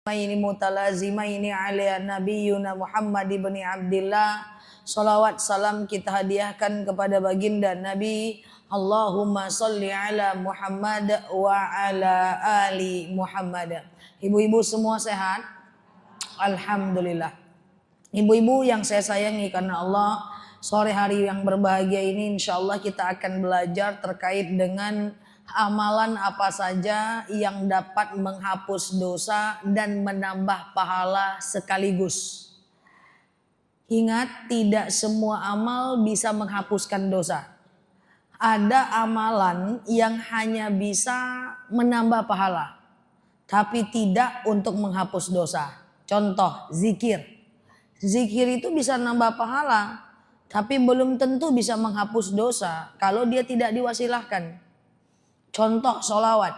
ini mutalazimaini ala nabiyuna Muhammad ibn Abdillah. Salawat salam kita hadiahkan kepada baginda Nabi. Allahumma salli ala Muhammad wa ala ali Muhammad. Ibu-ibu semua sehat? Alhamdulillah. Ibu-ibu yang saya sayangi karena Allah, sore hari yang berbahagia ini insyaallah kita akan belajar terkait dengan amalan apa saja yang dapat menghapus dosa dan menambah pahala sekaligus. Ingat, tidak semua amal bisa menghapuskan dosa. Ada amalan yang hanya bisa menambah pahala, tapi tidak untuk menghapus dosa. Contoh, zikir. Zikir itu bisa nambah pahala, tapi belum tentu bisa menghapus dosa kalau dia tidak diwasilahkan. Contoh, sholawat.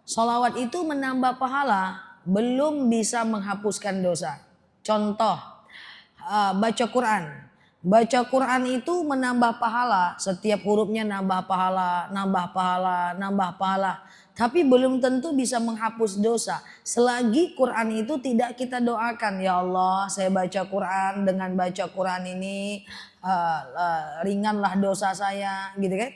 Sholawat itu menambah pahala, belum bisa menghapuskan dosa. Contoh, baca Quran. Baca Quran itu menambah pahala. Setiap hurufnya nambah pahala, nambah pahala, nambah pahala. Tapi belum tentu bisa menghapus dosa. Selagi Quran itu tidak kita doakan, ya Allah, saya baca Quran, dengan baca Quran ini ringanlah dosa saya, gitu kan?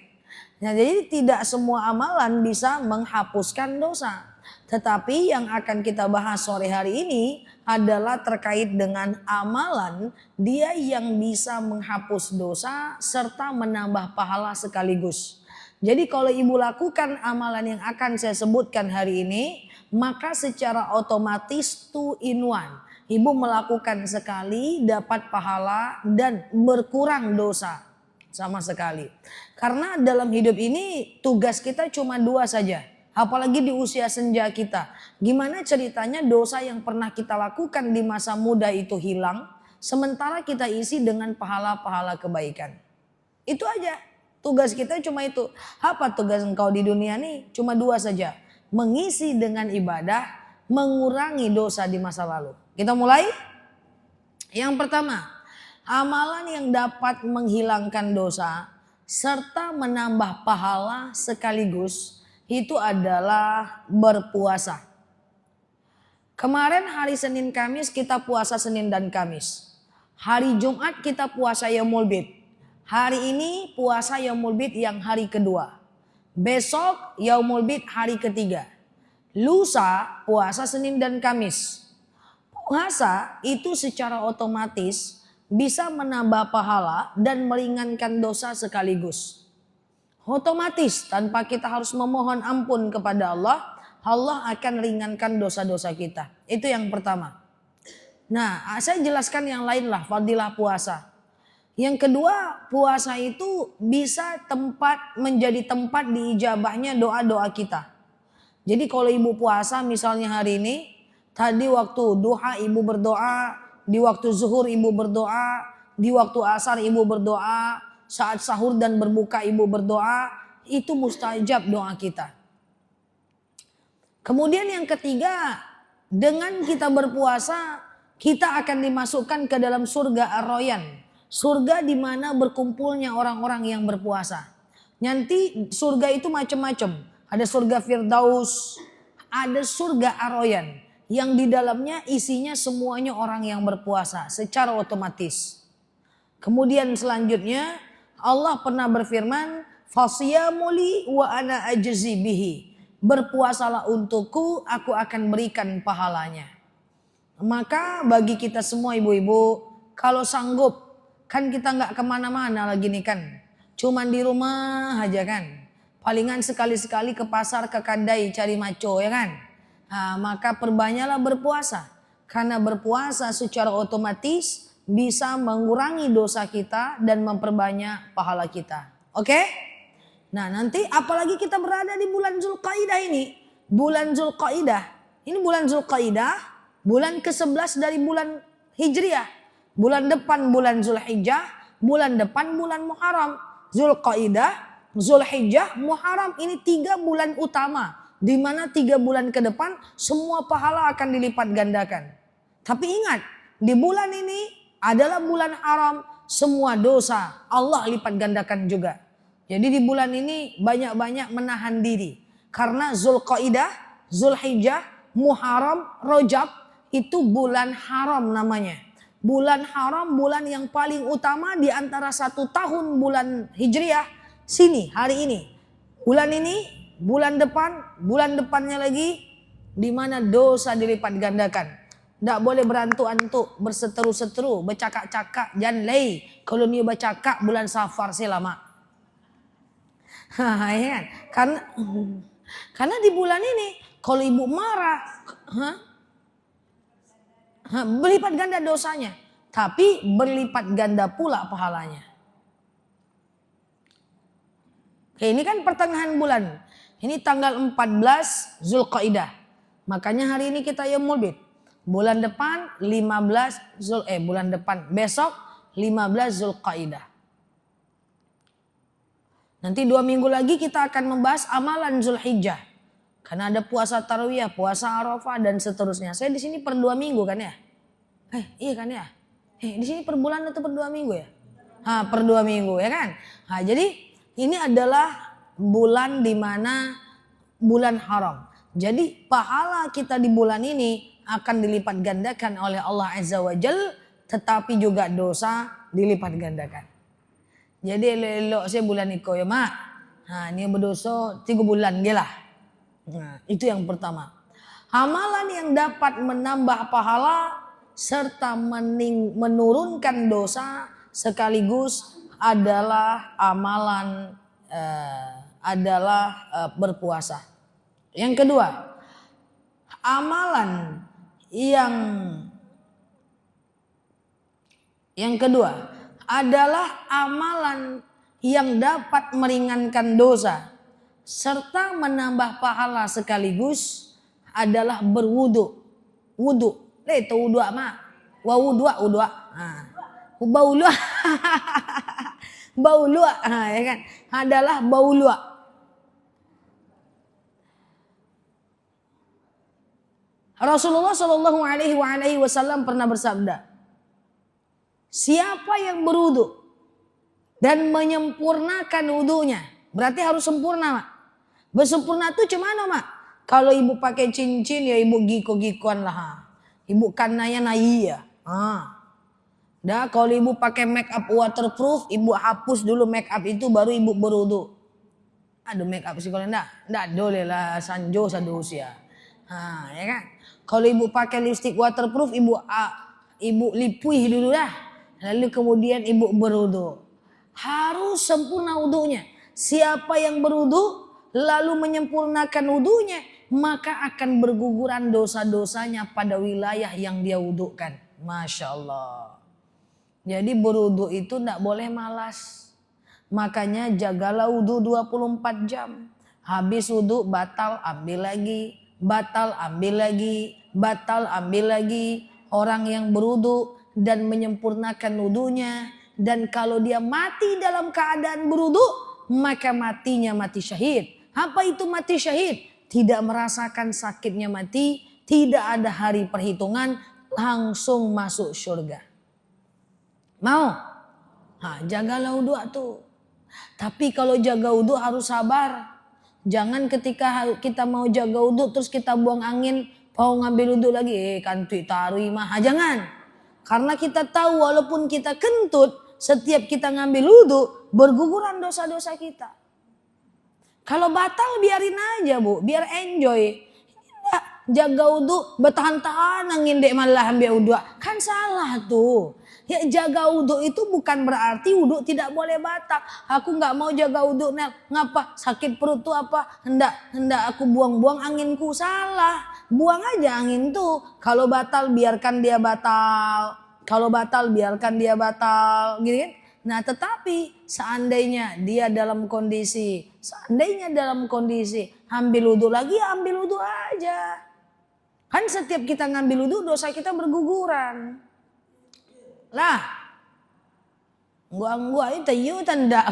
Nah, jadi tidak semua amalan bisa menghapuskan dosa. Tetapi yang akan kita bahas sore hari ini adalah terkait dengan amalan dia yang bisa menghapus dosa serta menambah pahala sekaligus. Jadi kalau ibu lakukan amalan yang akan saya sebutkan hari ini, maka secara otomatis 2 in 1. Ibu melakukan sekali dapat pahala dan berkurang dosa sama sekali. Karena dalam hidup ini tugas kita cuma 2 saja. Apalagi di usia senja kita. Gimana ceritanya dosa yang pernah kita lakukan di masa muda itu hilang, sementara kita isi dengan pahala-pahala kebaikan. Itu aja. Tugas kita cuma itu. Apa tugas engkau di dunia ini? Cuma 2 saja. Mengisi dengan ibadah, mengurangi dosa di masa lalu. Kita mulai. Yang pertama, amalan yang dapat menghilangkan dosa serta menambah pahala sekaligus itu adalah berpuasa. Kemarin hari Senin Kamis kita puasa Senin dan Kamis. Hari Jumat kita puasa Yaumul Bid. Hari ini puasa Yaumul Bid yang hari kedua. Besok Yaumul Bid hari ketiga. Lusa puasa Senin dan Kamis. Puasa itu secara otomatis bisa menambah pahala dan meringankan dosa sekaligus. Otomatis tanpa kita harus memohon ampun kepada Allah, Allah akan ringankan dosa-dosa kita. Itu yang pertama. Nah, saya jelaskan yang lain lah, fadilah puasa. Yang kedua, puasa itu bisa menjadi tempat diijabahnya doa-doa kita. Jadi kalau ibu puasa misalnya hari ini, tadi waktu duha ibu berdoa, di waktu zuhur ibu berdoa, di waktu asar ibu berdoa, saat sahur dan berbuka ibu berdoa, itu mustajab doa kita. Kemudian yang ketiga, dengan kita berpuasa, kita akan dimasukkan ke dalam surga Ar-Royan. Surga di mana berkumpulnya orang-orang yang berpuasa. Nanti surga itu macam-macam. Ada surga Firdaus, ada surga Ar-Royan. Yang di dalamnya isinya semuanya orang yang berpuasa secara otomatis. Kemudian selanjutnya Allah pernah berfirman, "Fasiyamuli wa ana ajzi bihi." Berpuasalah untukku, aku akan berikan pahalanya. Maka bagi kita semua ibu-ibu, kalau sanggup, kan kita nggak kemana-mana lagi nih kan, cuman di rumah aja kan. Palingan sekali-sekali ke pasar, ke kedai cari maco ya kan. Nah, maka perbanyaklah berpuasa, karena berpuasa secara otomatis bisa mengurangi dosa kita dan memperbanyak pahala kita. Oke? Nah, nanti apalagi kita berada di bulan Zulqaidah ini. Bulan Zulqaidah. Ini bulan Zulqaidah, bulan ke-11 dari bulan Hijriah. Bulan depan bulan Zulhijjah, bulan depan bulan Muharram. Zulqaidah, Zulhijjah, Muharram, ini 3 bulan utama. Di mana 3 bulan ke depan semua pahala akan dilipat gandakan. Tapi ingat, di bulan ini adalah bulan haram, semua dosa Allah lipat gandakan juga. Jadi di bulan ini banyak-banyak menahan diri. Karena Zulqaidah, Zulhijjah, Muharram, Rajab itu bulan haram namanya. Bulan haram, bulan yang paling utama di antara 1 tahun bulan Hijriah. Sini, hari ini. Bulan ini, bulan depan, bulan depannya lagi, di mana dosa dilipat gandakan. Tidak boleh berantuk-antuk, berseteru-seteru, bercakap-cakap, jangan lay. Kalau ni bercakap bulan Safar selama. Ya kan? Karena di bulan ini, kalau ibu marah, berlipat ganda dosanya, tapi berlipat ganda pula pahalanya. Oke, ini kan pertengahan bulan. Ini tanggal 14 Zulqaidah. Makanya hari ini kita Yaumul Bid. Bulan depan bulan depan besok 15 Zulqaidah. Nanti 2 minggu lagi kita akan membahas amalan Zulhijjah. Karena ada puasa Tarawiyah, puasa Arafah dan seterusnya. Saya di sini per 2 minggu kan ya? Iya kan ya? Di sini per bulan atau per 2 minggu ya? Per 2 minggu ya kan? Jadi ini adalah bulan di mana bulan haram. Jadi pahala kita di bulan ini akan dilipat gandakan oleh Allah Azza wa Jal, tetapi juga dosa dilipat gandakan. Jadi elok-elok saya bulan iko ya mak. Ini berdosa 3 bulan gelah. Itu yang pertama. Amalan yang dapat menambah pahala serta menurunkan dosa sekaligus adalah amalan berpuasa. Yang kedua, amalan yang kedua adalah amalan yang dapat meringankan dosa serta menambah pahala sekaligus adalah berwudu. Wudu. Itu wudu mak. Wa wudu. Baulu. Baulu ya kan? Adalah baulu. Rasulullah Shallallahu Alaihi Wasallam pernah bersabda, siapa yang berwudu dan menyempurnakan wudunya, berarti harus sempurna mak. Bersempurna tuh cuman mak. Kalau ibu pakai cincin ya ibu giko-gikoan lah. Ibu kanaya ya. Dah kalau ibu pakai make up waterproof, ibu hapus dulu make up itu baru ibu berwudu. Aduh make up sih kalau enggak boleh lah sanjo sadosia. Ya kan? Kalau ibu pakai lipstick waterproof, ibu lipui dulu dah. Lalu kemudian ibu berwudu. Harus sempurna wudunya. Siapa yang berwudu lalu menyempurnakan wudunya, maka akan berguguran dosa-dosanya pada wilayah yang dia wudukan. Masya Allah. Jadi berwudu itu tidak boleh malas. Makanya jagalah wudu 24 jam. Habis wudu batal ambil lagi. Batal ambil lagi. Batal ambil lagi. Orang yang berwudu dan menyempurnakan wudunya. Dan kalau dia mati dalam keadaan berwudu, maka matinya mati syahid. Apa itu mati syahid? Tidak merasakan sakitnya mati, tidak ada hari perhitungan, langsung masuk surga. Mau? Jagalah wudu tuh. Tapi kalau jaga wudu harus sabar. Jangan ketika kita mau jaga wudu terus kita buang angin, mau ngambil wudu lagi, kantui tarui mah. Jangan. Karena kita tahu walaupun kita kentut, setiap kita ngambil wudu berguguran dosa-dosa kita. Kalau batal biarin aja bu, biar enjoy. Jaga wudu bertahan-tahan angin dek malah ambil wudu. Kan salah tuh. Ya jaga wudu itu bukan berarti wudu tidak boleh batal. Aku nggak mau jaga wudu Nel. Ngapa? Sakit perut tuh apa? Hendak aku buang-buang anginku. Salah. Buang aja angin tuh. Kalau batal biarkan dia batal. Kalau batal biarkan dia batal. Gitu kan? Nah tetapi seandainya dia dalam kondisi ambil wudu lagi, ambil wudu aja. Kan setiap kita ngambil wudu dosa kita berguguran. Lah, gua itu yu tanda.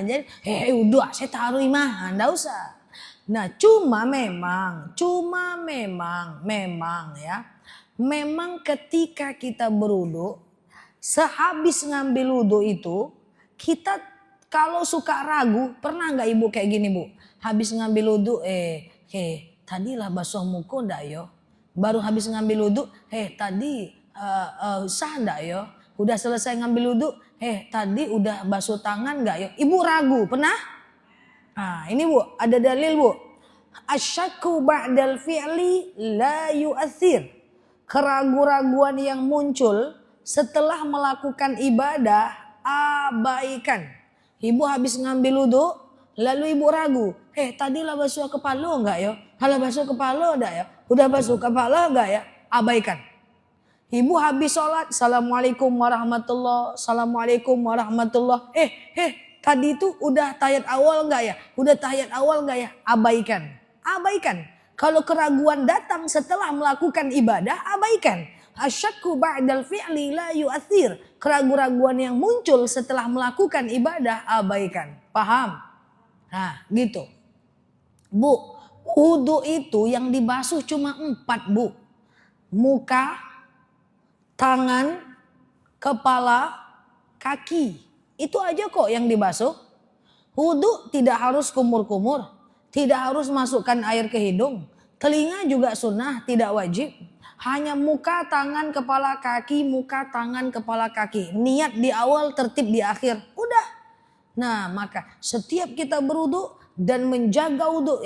Jadi wudu saya taruh imah, enggak usah. Nah, cuma memang ya. Memang ketika kita berwudu, sehabis ngambil wudu itu, kita kalau suka ragu, pernah nggak ibu kayak gini bu? Habis ngambil wudu, tadilah basuh muka ndak yo? Baru habis ngambil wudhu, tadi sah enggak yo? Udah selesai ngambil wudhu, tadi udah basuh tangan enggak yo? Ibu ragu, pernah? Nah, ini Bu, ada dalil Bu. Asyakku ba'dal fi'li la yu'athir. Keraguan-raguan yang muncul setelah melakukan ibadah, abaikan. Ibu habis ngambil wudhu, lalu ibu ragu. Tadi lah basuh kepala enggak ya? Kalau basuh kepala enggak ya? Udah basuh kepala enggak ya? Abaikan. Ibu habis sholat, Assalamualaikum warahmatullah, Assalamualaikum warahmatullah. Tadi itu udah tahiyat awal enggak ya? Udah tahiyat awal enggak ya? Abaikan. Abaikan. Kalau keraguan datang setelah melakukan ibadah, abaikan. Asyakku ba'dal fi'li la yu'athir. Keraguan-raguan yang muncul setelah melakukan ibadah, abaikan. Paham? Nah, gitu. Bu, wudu itu yang dibasuh cuma 4, Bu. Muka, tangan, kepala, kaki. Itu aja kok yang dibasuh. Wudu tidak harus kumur-kumur. Tidak harus masukkan air ke hidung. Telinga juga sunnah, tidak wajib. Hanya muka, tangan, kepala, kaki, muka, tangan, kepala, kaki. Niat di awal, tertib di akhir. Udah. Nah, maka setiap kita berwudu dan menjaga wudu,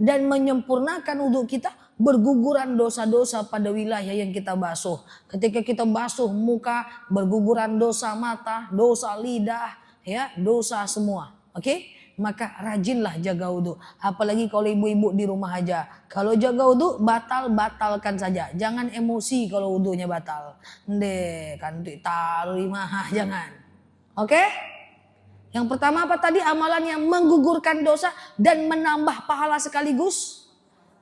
dan menyempurnakan wudu kita, berguguran dosa-dosa pada wilayah yang kita basuh. Ketika kita basuh muka, berguguran dosa mata, dosa lidah, ya, dosa semua. Oke? Maka rajinlah jaga wudu. Apalagi kalau ibu-ibu di rumah aja. Kalau jaga wudu, batalkan saja. Jangan emosi kalau wudunya batal. Kan taruh imah, jangan. Oke? Yang pertama apa tadi? Amalan yang menggugurkan dosa dan menambah pahala sekaligus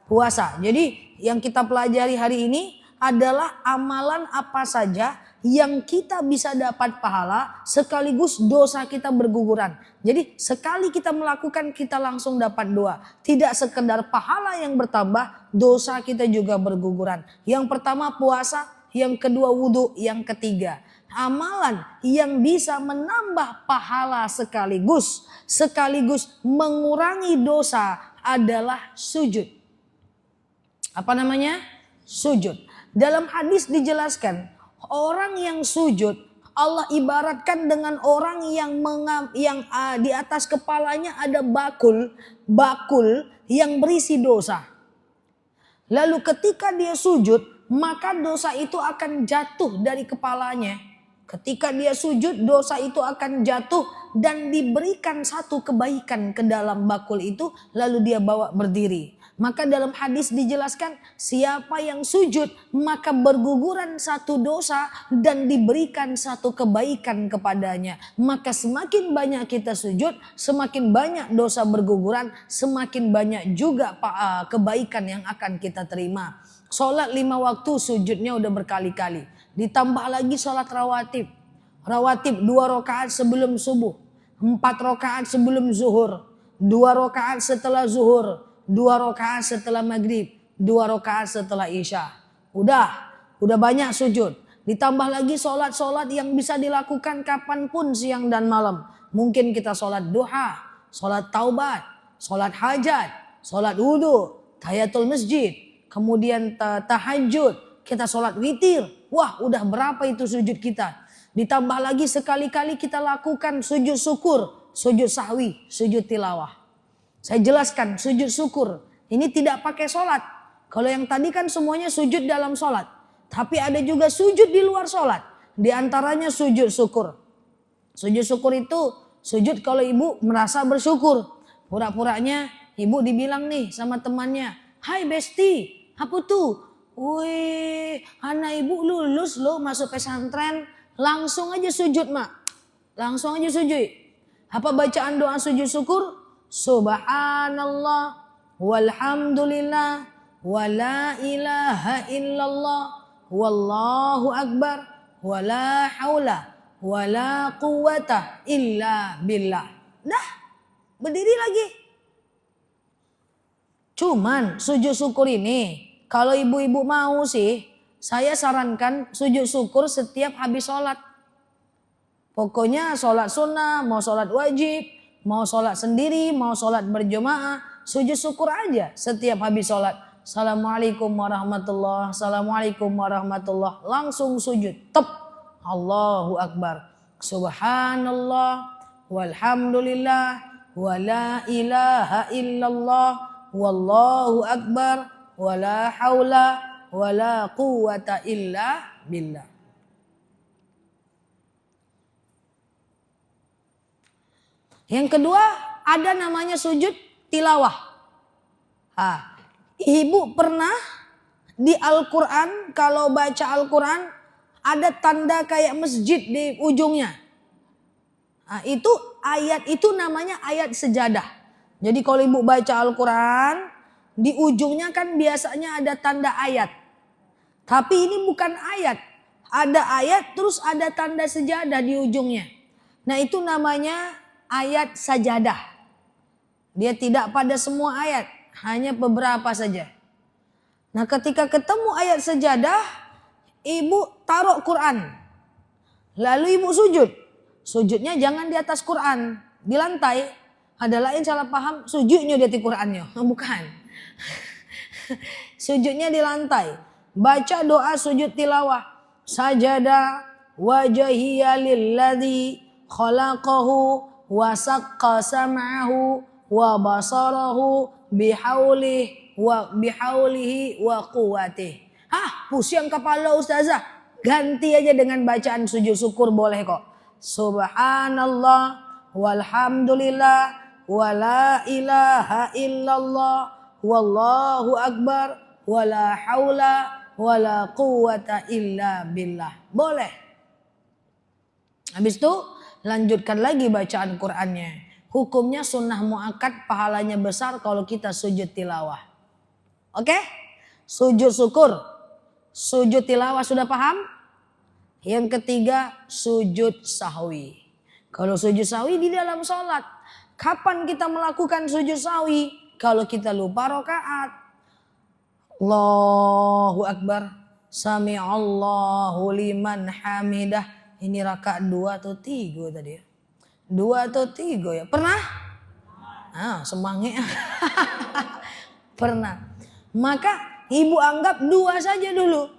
puasa. Jadi yang kita pelajari hari ini adalah amalan apa saja yang kita bisa dapat pahala sekaligus dosa kita berguguran. Jadi sekali kita melakukan kita langsung dapat 2. Tidak sekedar pahala yang bertambah, dosa kita juga berguguran. Yang pertama puasa, yang kedua wudu, yang ketiga amalan yang bisa menambah pahala sekaligus mengurangi dosa adalah sujud. Apa namanya? Sujud. Dalam hadis dijelaskan, orang yang sujud Allah ibaratkan dengan orang yang di atas kepalanya ada bakul yang berisi dosa. Lalu ketika dia sujud, maka dosa itu akan jatuh dari kepalanya. Ketika dia sujud, dosa itu akan jatuh dan diberikan satu kebaikan ke dalam bakul itu, lalu dia bawa berdiri. Maka dalam hadis dijelaskan, siapa yang sujud maka berguguran satu dosa dan diberikan satu kebaikan kepadanya. Maka semakin banyak kita sujud, semakin banyak dosa berguguran, semakin banyak juga kebaikan yang akan kita terima. Sholat 5 waktu sujudnya udah berkali-kali. Ditambah lagi sholat rawatib. Rawatib 2 rakaat sebelum subuh. 4 rakaat sebelum zuhur. 2 rakaat setelah zuhur. 2 rakaat setelah maghrib. 2 rakaat setelah isya. Udah banyak sujud. Ditambah lagi sholat-sholat yang bisa dilakukan kapanpun siang dan malam. Mungkin kita sholat duha, sholat taubat, sholat hajat, sholat wudhu, tahiyatul masjid. Kemudian tahajud, kita sholat witir. Wah, udah berapa itu sujud kita. Ditambah lagi sekali-kali kita lakukan sujud syukur, sujud sahwi, sujud tilawah. Saya jelaskan sujud syukur. Ini tidak pakai sholat. Kalau yang tadi kan semuanya sujud dalam sholat. Tapi ada juga sujud di luar sholat. Di antaranya sujud syukur. Sujud syukur itu sujud kalau ibu merasa bersyukur. Pura-puranya ibu dibilang nih sama temannya. Hai besti, apa tuh? Wih, anak ibu lulus loh masuk pesantren. Langsung aja sujud mak. Langsung aja sujud. Apa bacaan doa sujud syukur? Subhanallah, walhamdulillah, wala ilaha illallah, wallahu akbar, wala haula, wala quwata illa billah. Dah, berdiri lagi. Cuman sujud syukur ini, kalau ibu-ibu mau sih, saya sarankan sujud syukur setiap habis sholat. Pokoknya sholat sunnah, mau sholat wajib, mau sholat sendiri, mau sholat berjamaah, sujud syukur aja setiap habis sholat. Assalamualaikum warahmatullah. Assalamualaikum warahmatullah. Langsung sujud. Tep. Allahu Akbar. Subhanallah. Walhamdulillah. Wala ilaha illallah. Wallahu Akbar. Wala haula. Wala quwata illa billah. Yang kedua ada namanya sujud tilawah. Ibu pernah di Al-Quran, kalau baca Al-Quran ada tanda kayak masjid di ujungnya. Itu ayat itu namanya ayat sejadah. Jadi kalau ibu baca Al-Quran di ujungnya kan biasanya ada tanda ayat. Tapi ini bukan ayat. Ada ayat terus ada tanda sejadah di ujungnya. Nah itu namanya ayat sajadah. Dia tidak pada semua ayat, hanya beberapa saja. Nah ketika ketemu ayat sajadah, ibu taruh Quran. Lalu ibu sujud. Sujudnya jangan di atas Quran, di lantai. Ada lain salah paham, sujudnya di atas Qurannya. Bukan. Sujudnya di lantai. Baca doa sujud tilawah. Sajada wajhiya lilladzi khalaqahu wa saqqa sam'ahu wa basarahu bihaulihi wa quwwatihi. Pusing kepala ustazah. Ganti aja dengan bacaan sujud syukur boleh kok. Subhanallah walhamdulillah wala ilaha illallah wallahu akbar wala haula wala quwwata illa billah. Boleh. Habis itu lanjutkan lagi bacaan Qur'annya. Hukumnya sunnah muakkad, pahalanya besar kalau kita sujud tilawah. Oke? Sujud syukur. Sujud tilawah sudah paham? Yang ketiga sujud sahwi. Kalau sujud sahwi di dalam sholat. Kapan kita melakukan sujud sahwi? Kalau kita lupa rakaat. Allahu Akbar. Sami'allahu liman hamidah. Ini rakaat 2 atau 3 tadi ya? 2 atau 3 ya? Pernah? Semangat. Pernah. Maka ibu anggap 2 saja dulu.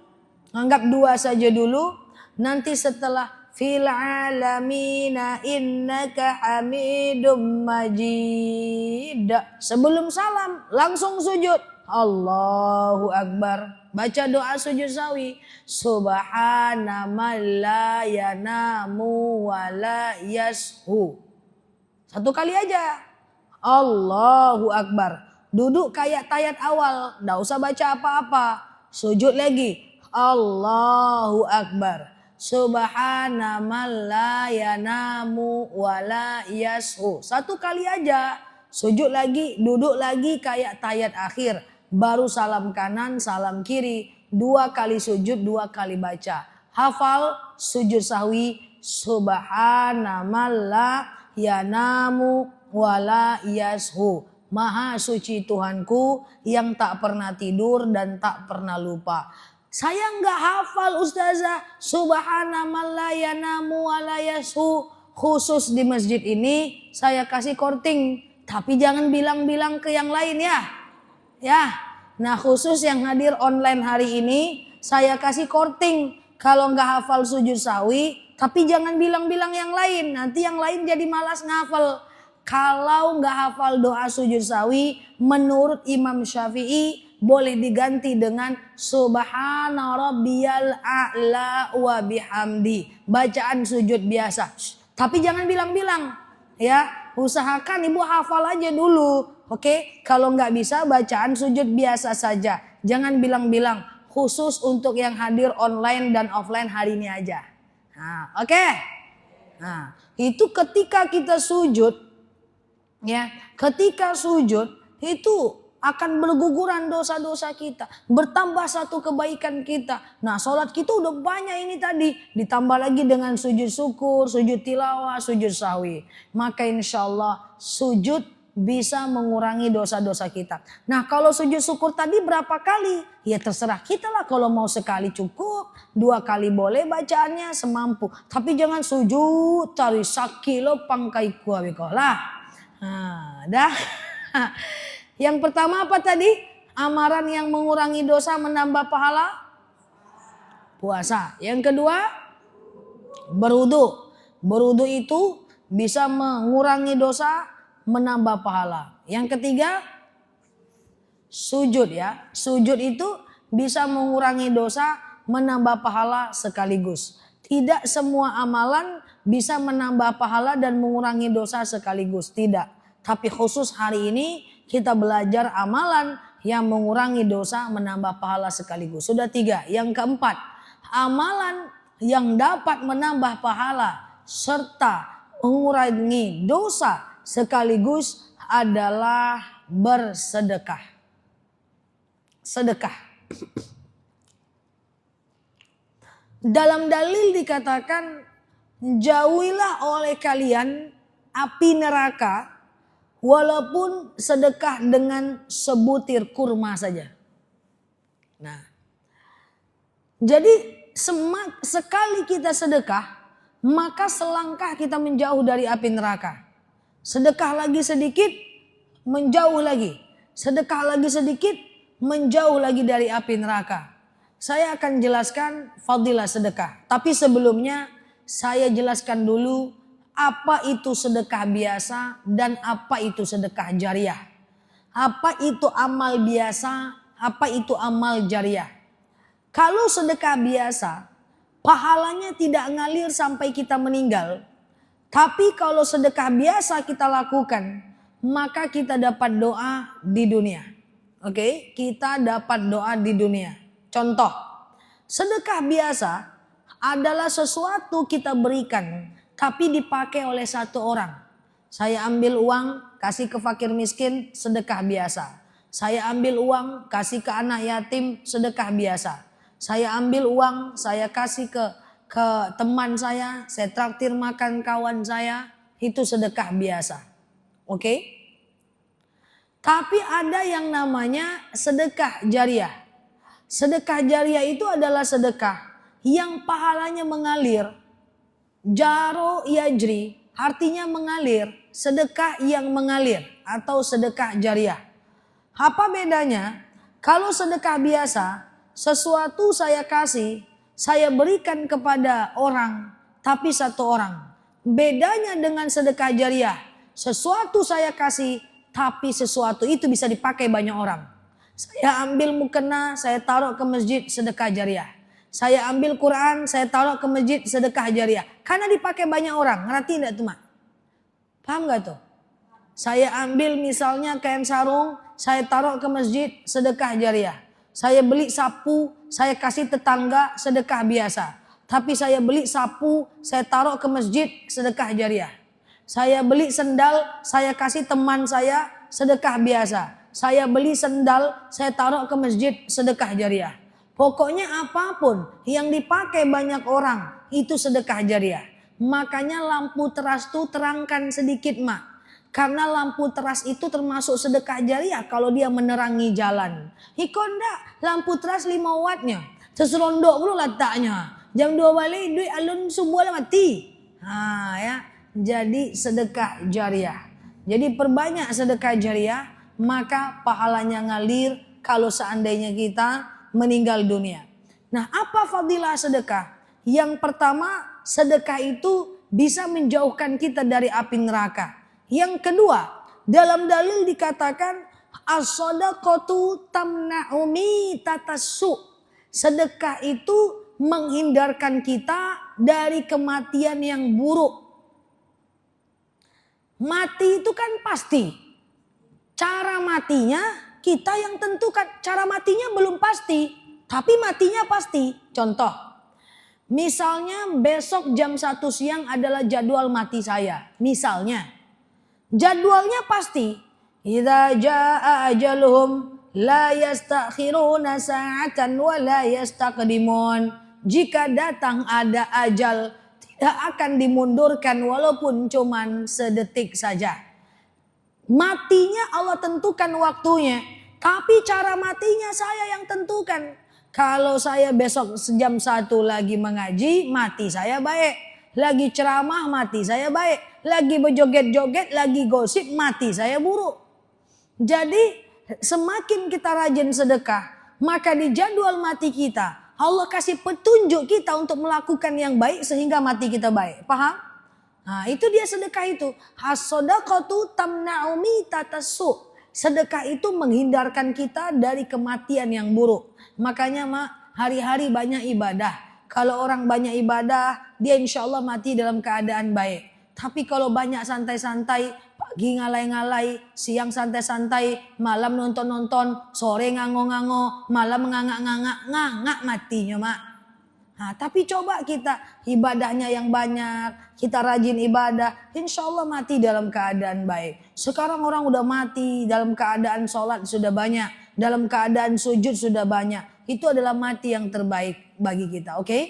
Anggap 2 saja dulu. Nanti setelah fil alamina innaka hamidum majid. Sebelum salam langsung sujud. Allahu Akbar. Baca doa sujud sahwi. Subhana man la yanamu wa la yashu. 1 kali aja. Allahu Akbar. Duduk kayak tayat awal. Nggak usah baca apa-apa. Sujud lagi. Allahu Akbar. Subhana man la yanamu wa la yashu. 1 kali aja. Sujud lagi. Duduk lagi kayak tayat akhir. Baru salam kanan, salam kiri. 2 kali sujud, 2 kali baca. Hafal sujud sahwi. Subhana man la yanamu wa la yashu. Maha suci Tuhanku yang tak pernah tidur dan tak pernah lupa. Saya enggak hafal ustazah. Subhana man la yanamu wa la yashu. Khusus di masjid ini saya kasih korting. Tapi jangan bilang-bilang ke yang lain ya. Ya, nah khusus yang hadir online hari ini saya kasih korting. Kalau nggak hafal sujud sahwi, tapi jangan bilang-bilang yang lain. Nanti yang lain jadi malas ngafal. Kalau nggak hafal doa sujud sahwi, menurut Imam Syafi'i boleh diganti dengan Subhana rabbiyal a'la wa bihamdi. Bacaan sujud biasa. Tapi jangan bilang-bilang, ya. Usahakan ibu hafal aja dulu. Oke, kalau nggak bisa bacaan sujud biasa saja. Jangan bilang-bilang. Khusus untuk yang hadir online dan offline hari ini aja. Oke. Nah, itu ketika kita sujud, ya, ketika sujud itu akan berguguran dosa-dosa kita, bertambah 1 kebaikan kita. Nah, sholat kita udah banyak ini tadi, ditambah lagi dengan sujud syukur, sujud tilawah, sujud sahwi. Maka insya Allah sujud bisa mengurangi dosa-dosa kita. Nah, kalau sujud syukur tadi berapa kali? Ya terserah kita lah, kalau mau sekali cukup, 2 kali boleh bacaannya semampu. Tapi jangan sujud cari sakilo pangkai kuawikolah. Dah. Yang pertama apa tadi? amalan yang mengurangi dosa menambah pahala? Puasa. Yang kedua, berwudu. Berwudu itu bisa mengurangi dosa, menambah pahala. Yang ketiga, sujud ya. Sujud itu bisa mengurangi dosa, menambah pahala sekaligus. Tidak semua amalan bisa menambah pahala dan mengurangi dosa sekaligus. Tidak. Tapi khusus hari ini kita belajar amalan yang mengurangi dosa, menambah pahala sekaligus. Sudah 3. Yang keempat, amalan yang dapat menambah pahala serta mengurangi dosa sekaligus adalah bersedekah. Sedekah. Dalam dalil dikatakan, jauhilah oleh kalian api neraka walaupun sedekah dengan sebutir kurma saja. Nah, jadi sekali kita sedekah, maka selangkah kita menjauh dari api neraka. Sedekah lagi sedikit, menjauh lagi. Sedekah lagi sedikit, menjauh lagi dari api neraka. Saya akan jelaskan fadilah sedekah. Tapi sebelumnya saya jelaskan dulu apa itu sedekah biasa dan apa itu sedekah jariah. Apa itu amal biasa, apa itu amal jariah. Kalau sedekah biasa, pahalanya tidak ngalir sampai kita meninggal. Tapi kalau sedekah biasa kita lakukan, maka kita dapat doa di dunia. Oke, kita dapat doa di dunia. Contoh, sedekah biasa adalah sesuatu kita berikan, tapi dipakai oleh satu orang. Saya ambil uang, kasih ke fakir miskin, sedekah biasa. Saya ambil uang, kasih ke anak yatim, sedekah biasa. Saya ambil uang, saya kasih ke teman saya traktir makan kawan saya, itu sedekah biasa. Oke? Tapi ada yang namanya sedekah jariah. Sedekah jariah itu adalah sedekah yang pahalanya mengalir. Jaro yajri, artinya mengalir. Sedekah yang mengalir atau sedekah jariah. Apa bedanya? Kalau sedekah biasa, sesuatu saya kasih, saya berikan kepada orang, tapi satu orang. Bedanya dengan sedekah jariah, sesuatu saya kasih, tapi sesuatu itu bisa dipakai banyak orang. Saya ambil mukena, saya taruh ke masjid, sedekah jariah. Saya ambil Quran, saya taruh ke masjid, sedekah jariah. Karena dipakai banyak orang, ngerti enggak tuh, Mak? Paham gak tuh? Saya ambil misalnya kain sarung, saya taruh ke masjid, sedekah jariah. Saya beli sapu, saya kasih tetangga, sedekah biasa. Tapi saya beli sapu, saya taruh ke masjid, sedekah jariah. Saya beli sendal, saya kasih teman saya, sedekah biasa. Saya beli sendal, saya taruh ke masjid, sedekah jariah. Pokoknya apapun yang dipakai banyak orang, itu sedekah jariah. Makanya lampu teras itu terangkan sedikit, Mak. Karena lampu teras itu termasuk sedekah jariah kalau dia menerangi jalan. Hikonda, lampu teras 5 wattnya. Seserondok dulu letaknya. Jam 2 balik, duit alun subuh lah mati. Ya. Jadi sedekah jariah. Jadi perbanyak sedekah jariah, maka pahalanya ngalir kalau seandainya kita meninggal dunia. Nah, apa fadilah sedekah? Yang pertama, sedekah itu bisa menjauhkan kita dari api neraka. Yang kedua, dalam dalil dikatakan as-shadaqatu tamna'u tatassu. Sedekah itu menghindarkan kita dari kematian yang buruk. Mati itu kan pasti. Cara matinya kita yang tentukan. Cara matinya belum pasti, tapi matinya pasti. Contoh, misalnya besok jam 1 siang adalah jadwal mati saya. Misalnya, jadwalnya pasti. Idza jaa ajaluhum la yastakhiruna sa'atan wa la yastaqdimun. Jika datang ada ajal, tidak akan dimundurkan walaupun cuman sedetik saja. Matinya Allah tentukan waktunya, tapi cara matinya saya yang tentukan. Kalau saya besok jam 1 lagi mengaji, mati saya baik. Lagi ceramah, mati saya baik. Lagi berjoget-joget, lagi gosip, mati saya buruk. Jadi semakin kita rajin sedekah, maka di jadwal mati kita Allah kasih petunjuk kita untuk melakukan yang baik sehingga mati kita baik. Paham? Nah, itu dia sedekah itu. As-shadaqatu tamna'u mitatasu. Sedekah itu menghindarkan kita dari kematian yang buruk. Makanya hari-hari banyak ibadah. Kalau orang banyak ibadah, dia insya Allah mati dalam keadaan baik. Tapi kalau banyak santai-santai, pagi ngalai-ngalai, siang santai-santai, malam nonton-nonton, sore ngango-ngango, malam ngangak-ngangak matinya mak. Nah, tapi coba kita ibadahnya yang banyak, kita rajin ibadah, insya Allah mati dalam keadaan baik. Sekarang orang udah mati dalam keadaan sholat sudah banyak, dalam keadaan sujud sudah banyak. Itu adalah mati yang terbaik bagi kita, oke?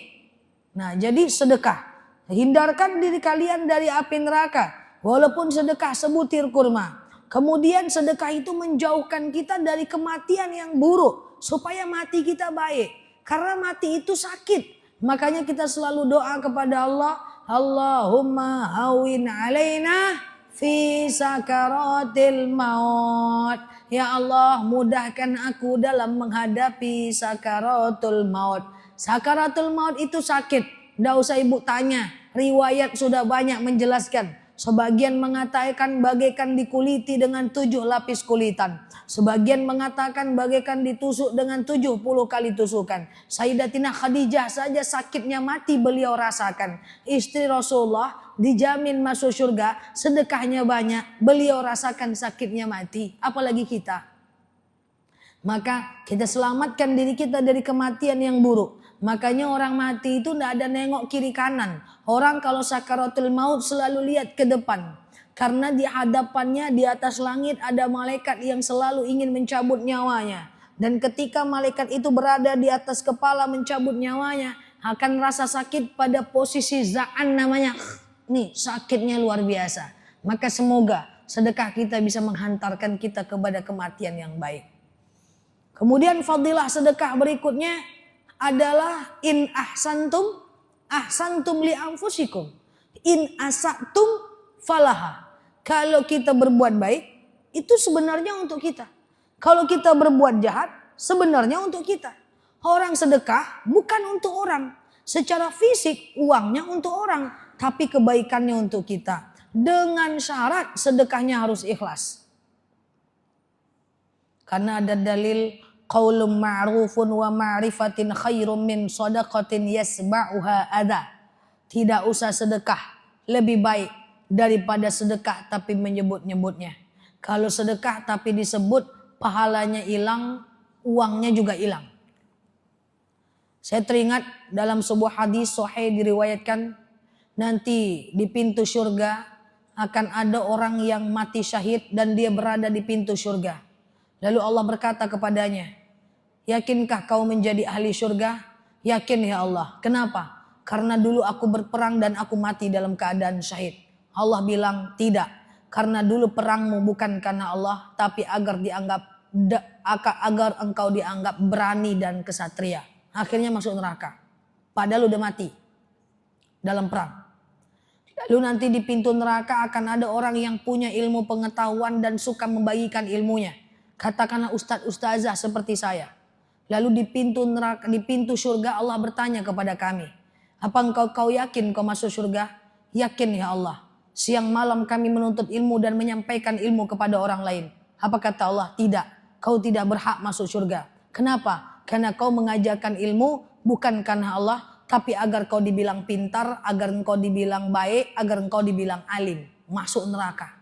Nah, jadi sedekah. Hindarkan diri kalian dari api neraka, walaupun sedekah sebutir kurma. Kemudian sedekah itu menjauhkan kita dari kematian yang buruk, supaya mati kita baik. Karena mati itu sakit. Makanya kita selalu doa kepada Allah, Allahumma hawin alaina fi sakaratil maut. Ya Allah, mudahkan aku dalam menghadapi sakaratul maut. Sakaratul maut itu sakit. Nggak usah ibu tanya. Riwayat sudah banyak menjelaskan. Sebagian mengatakan bagaikan dikuliti dengan 7 lapis kulitan. Sebagian mengatakan bagaikan ditusuk dengan 70 kali tusukan. Sayyidatina Khadijah saja sakitnya mati beliau rasakan. Istri Rasulullah dijamin masuk surga, sedekahnya banyak, beliau rasakan sakitnya mati. Apalagi kita. Maka kita selamatkan diri kita dari kematian yang buruk. Makanya orang mati itu tidak ada nengok kiri kanan. Orang kalau sakaratul maut selalu lihat ke depan. Karena di hadapannya di atas langit ada malaikat yang selalu ingin mencabut nyawanya. Dan ketika malaikat itu berada di atas kepala mencabut nyawanya, akan rasa sakit pada posisi za'an namanya. Nih sakitnya luar biasa. Maka semoga sedekah kita bisa menghantarkan kita kepada kematian yang baik. Kemudian fadilah sedekah berikutnya adalah in ahsantum li anfusikum, in asatum falaha. Kalau kita berbuat baik itu sebenarnya untuk kita. Kalau kita berbuat jahat sebenarnya untuk kita. Orang sedekah bukan untuk orang. Secara fisik uangnya untuk orang, tapi kebaikannya untuk kita. Dengan syarat sedekahnya harus ikhlas. Karena ada dalil qaulun ma'rufun wa ma'rifatin khairum min shadaqatin yasba'uha adha. Tidak usah sedekah, lebih baik daripada sedekah tapi menyebut-nyebutnya. Kalau sedekah tapi disebut, pahalanya hilang, uangnya juga hilang. Saya teringat dalam sebuah hadis sahih diriwayatkan, nanti di pintu surga akan ada orang yang mati syahid dan dia berada di pintu surga. Lalu Allah berkata kepadanya, yakinkah kau menjadi ahli surga? Yakin ya Allah. Kenapa? Karena dulu aku berperang dan aku mati dalam keadaan syahid. Allah bilang tidak. Karena dulu perangmu bukan karena Allah, tapi agar engkau dianggap berani dan kesatria. Akhirnya masuk neraka. Padahal udah mati dalam perang. Lalu nanti di pintu neraka akan ada orang yang punya ilmu pengetahuan dan suka membagikan ilmunya. Katakanlah ustadz ustazah seperti saya. Lalu di pintu neraka, di pintu surga Allah bertanya kepada kami, apa kau yakin kau masuk surga? Yakin ya Allah. Siang malam kami menuntut ilmu dan menyampaikan ilmu kepada orang lain. Apa kata Allah? Tidak. Kau tidak berhak masuk surga. Kenapa? Karena kau mengajarkan ilmu bukan karena Allah, tapi agar kau dibilang pintar, agar engkau dibilang baik, agar engkau dibilang alim. Masuk neraka.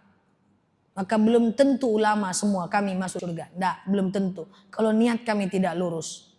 Maka belum tentu ulama semua kami masuk surga. Tidak, belum tentu. Kalau niat kami tidak lurus.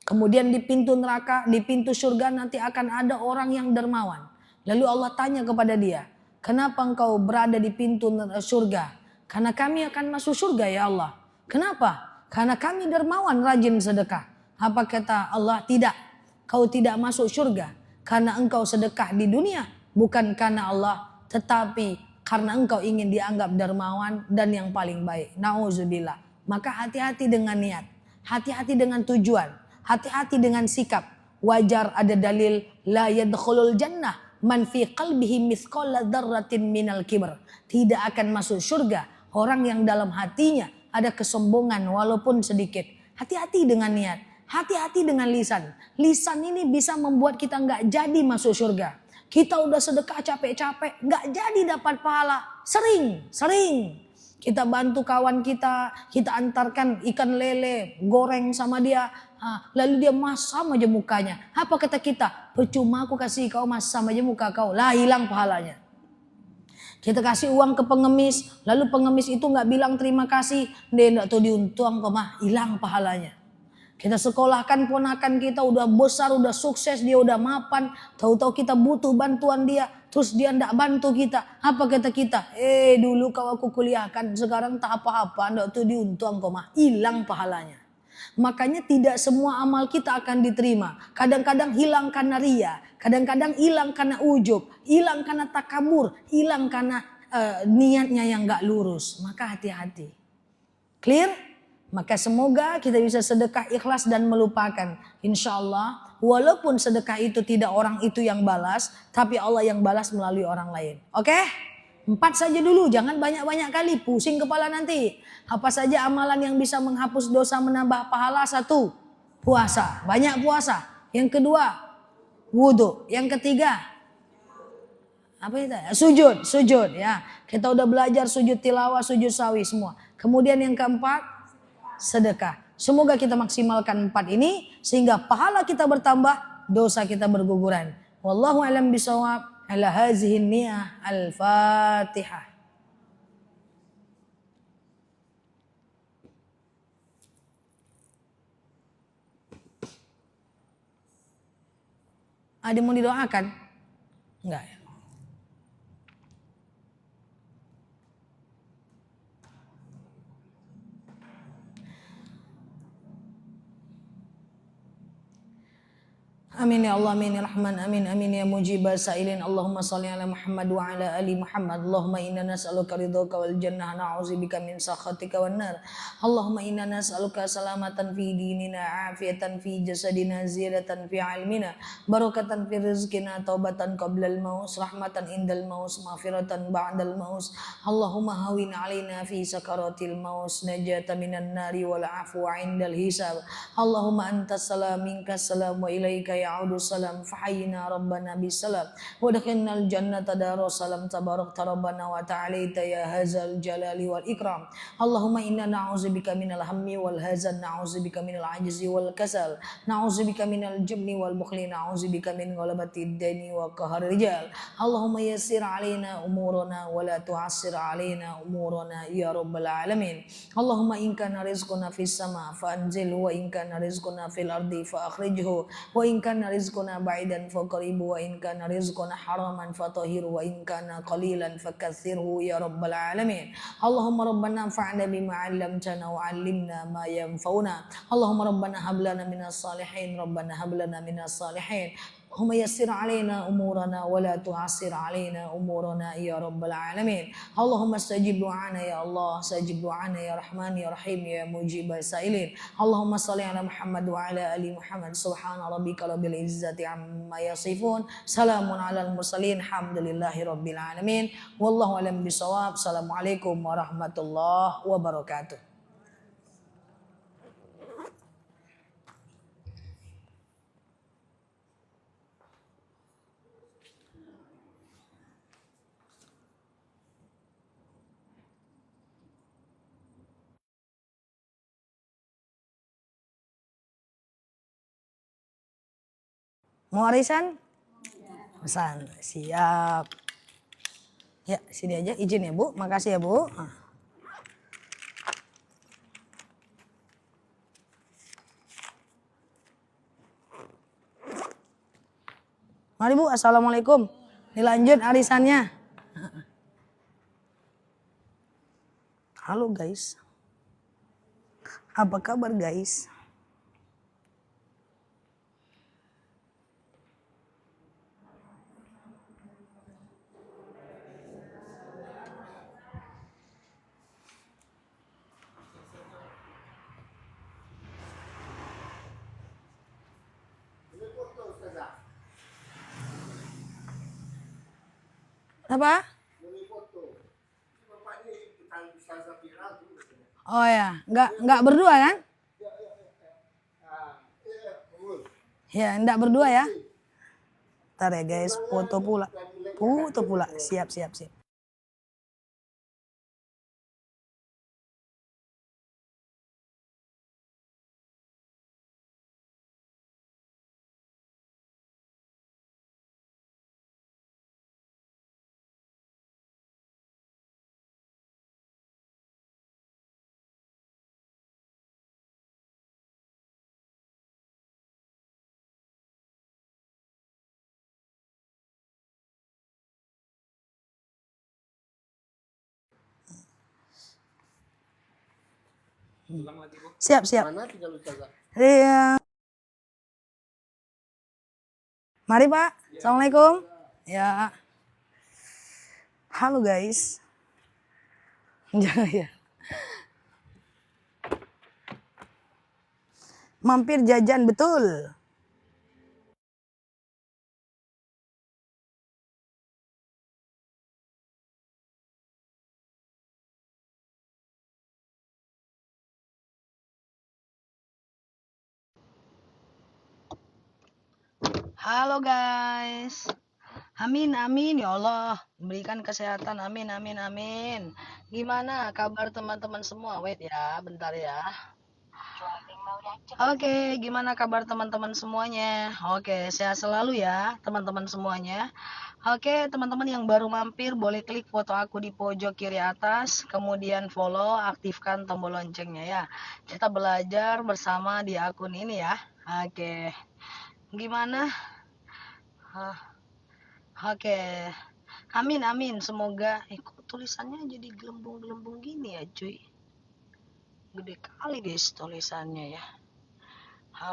Kemudian di pintu neraka, di pintu surga nanti akan ada orang yang dermawan. Lalu Allah tanya kepada dia, kenapa engkau berada di pintu surga? Karena kami akan masuk surga ya Allah. Kenapa? Karena kami dermawan, rajin sedekah. Apa kata Allah? Tidak. Kau tidak masuk surga karena engkau sedekah di dunia. Bukan karena Allah, tetapi karena engkau ingin dianggap dermawan dan yang paling baik. Nauzubillah. Maka hati-hati dengan niat. Hati-hati dengan tujuan. Hati-hati dengan sikap. Wajar ada dalil. La yadkhulul jannah man fi qalbihi mithqala dzarratin minal kibr. Tidak akan masuk surga orang yang dalam hatinya ada kesombongan walaupun sedikit. Hati-hati dengan niat, hati-hati dengan lisan. Lisan ini bisa membuat kita nggak jadi masuk surga. Kita udah sedekah capek-capek, nggak jadi dapat pahala. Sering kita bantu kawan kita antarkan ikan lele goreng sama dia. Lalu dia masam aja mukanya. Apa kata kita? Percuma aku kasih kau masam aja muka kau. Lah hilang pahalanya. Kita kasih uang ke pengemis, lalu pengemis itu nggak bilang terima kasih, dia nggak tahu diuntung kok mah, hilang pahalanya. Kita sekolahkan ponakan kita udah besar, udah sukses, dia udah mapan, tahu-tahu kita butuh bantuan dia, terus dia nggak bantu kita. Apa kata kita? Dulu kau aku kuliahkan, sekarang tak apa-apa, nggak tahu diuntung kok mah, hilang pahalanya. Makanya tidak semua amal kita akan diterima. Kadang-kadang hilang karena ria, kadang-kadang hilang karena ujub, hilang karena takabur, hilang karena niatnya yang gak lurus. Maka hati-hati. Clear? Maka semoga kita bisa sedekah ikhlas dan melupakan. Insya Allah, walaupun sedekah itu tidak orang itu yang balas, tapi Allah yang balas melalui orang lain. Oke? 4 saja dulu, jangan banyak-banyak kali, pusing kepala nanti. Apa saja amalan yang bisa menghapus dosa, menambah pahala? 1, puasa, banyak puasa. Yang kedua, wudhu. Yang ketiga, apa itu? Sujud ya. Kita udah belajar sujud tilawah, sujud sawi semua. Kemudian yang keempat, sedekah. Semoga kita maksimalkan 4 ini sehingga pahala kita bertambah, dosa kita berguguran. Wallahu a'lam bishawab. Ala hazihi niyah al-Fatihah. Ada mau didoakan? Enggak ya? Amin ya Allah, amin ya Rahman, amin amin ya mujibal sa'ilin. Allahumma salli ala Muhammad wa ala ali Muhammad. Allahumma inna nas'aluka ridhaka wal jannah, na'udzubika min sakhatika wan nar. Allahumma inna nas'aluka salamatan fi dinina, afiatan fi jasadina, ziyadatan fi ilmina, barakatan fi rizqina, taubatan qablal maus, rahmatan indal maus, maghfiratan ba'dal maus. Allahumma hawin alaina fi sakaratil maus, najata minan nari wal afwa indal hisab. Allahumma antas salam minkas salam wa ilaika ya'udu salam, fahayyina rabbana bisalam wa dakhalnal jannata daros salam, tabarakta rabbana wa ta'alaita ya hazal jalali wal ikram. Allahumma inna na'udzubika minal hammi wal hazan, na'udzubika minal ajzi wal kasal, na'udzubika minal jubni wal bukhli, na'udzubika min ghalabati ad-daini wa qahri rijal. Allahumma yassir alaina umurana wa la tu'assir alaina umurana ya rabbal alamin. Allahumma in kana rizquna fis sama fa anzil, wa in kana rizquna fil ardi fa akhrijhu, wa in kana rizquna ba'idan faqribu, wa in kana rizquna haraman fatahhiru, wa in kana qalilan fakaththirhu ya rabbal alamin. Allahumma rabbana anfa'na bima 'allamtana wa 'allimna ma yanfa'una. Allahumma rabbana hab lana minas salihin, rabbana hab lana minas salihin. Allahumma yassir alaina umurana wa la tu'assir alaina umurana ya rabbal alamin. Allahumma stajib du'ana ya Allah, stajib du'ana ya Rahman ya Rahim ya mujibal sa'ilin. Allahumma salli ala Muhammad wa ala ali Muhammad. Subhana rabbika rabbil izzati amma yasifun, salamun alal mursalin, alhamdulillahi rabbil alamin. Wallahu a'lam bishawab. Assalamualaikum warahmatullahi wabarakatuh. Mau arisan? Pesan, siap. Ya, sini aja, izin ya Bu, makasih ya Bu. Mari Bu, assalamualaikum. Dilanjut arisannya. Halo guys, apa kabar guys? Apa? Oh ya, nggak berdua kan? Ya, enggak berdua ya. Ntar ya guys, foto pula. Foto pula. Siap, siap, siap. Siap, siap. Iya. Mari Pak. Assalamualaikum. Ya. Halo guys. Jangan ya. Mampir jajan betul. Halo guys. Amin, amin ya Allah. Berikan kesehatan. Amin, amin, amin. Gimana kabar teman-teman semua? Wait ya, bentar ya. Oke, gimana kabar teman-teman semuanya? Oke, sehat selalu ya teman-teman semuanya. Oke, teman-teman yang baru mampir boleh klik foto aku di pojok kiri atas, kemudian follow, aktifkan tombol loncengnya ya. Kita belajar bersama di akun ini ya. Oke, gimana? Oke, amin amin. Semoga, kok tulisannya jadi gelembung-gelembung gini ya cuy. Gede kali guys tulisannya ya.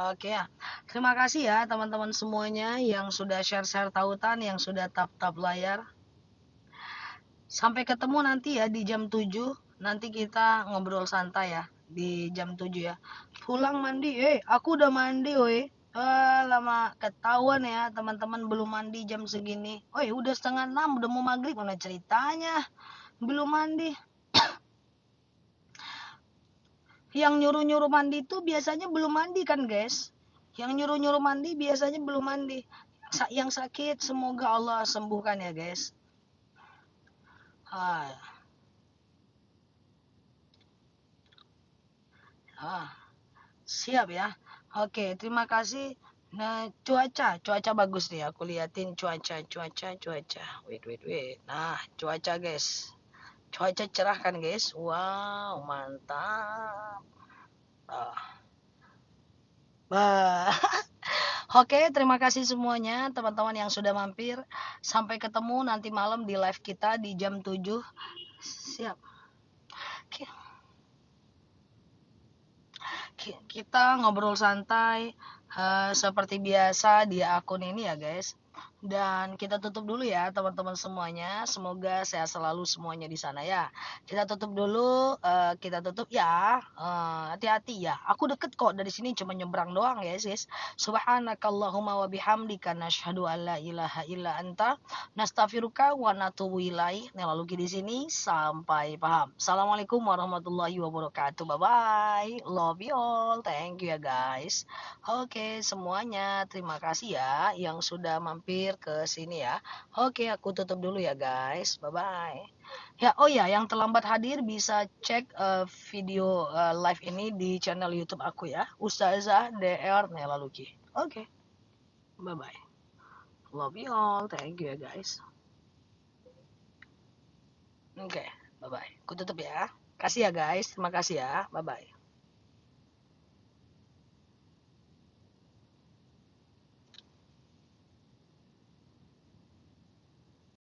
Oke ya, terima kasih ya teman-teman semuanya yang sudah share-share tautan, yang sudah tap-tap layar. Sampai ketemu nanti ya di jam 7. Nanti kita ngobrol santai ya di jam 7 ya. Pulang mandi, aku udah mandi woi. Lama ketahuan ya teman-teman belum mandi jam segini. Udah setengah 6, udah mau maghrib, mana ceritanya belum mandi. Yang nyuruh-nyuruh mandi tuh biasanya belum mandi kan guys. Yang nyuruh-nyuruh mandi biasanya belum mandi. Yang sakit semoga Allah sembuhkan ya guys. Siap ya. Oke, terima kasih. Nah, cuaca bagus nih. Aku liatin cuaca. Wait. Nah, cuaca guys. Cuaca cerah kan guys. Wow, mantap. Oke, terima kasih semuanya teman-teman yang sudah mampir. Sampai ketemu nanti malam di live kita di jam 7. Siap. Kita ngobrol santai seperti biasa di akun ini ya guys. Dan kita tutup dulu ya teman-teman semuanya. Semoga sehat selalu semuanya di sana ya. Kita tutup dulu, kita tutup ya. Hati-hati ya. Aku deket kok dari sini, cuma nyebrang doang ya guys. Subhanakallahumma wa bihamdika nasyhadu alla ilaha illa anta nastaghfiruka wa natubu ilaih. Lalu di sini sampai paham. Assalamualaikum warahmatullahi wabarakatuh. Bye bye. Love you all. Thank you ya guys. Oke, semuanya terima kasih ya yang sudah mampir ke sini ya. Oke, aku tutup dulu ya guys. Bye bye. Ya, yang terlambat hadir bisa cek video live ini di channel YouTube aku ya. Ustazah DR Nela Luki. Oke. Bye bye. Love you all. Thank you ya guys. Oke, bye bye. Aku tutup ya. Kasih ya guys. Terima kasih ya. Bye bye.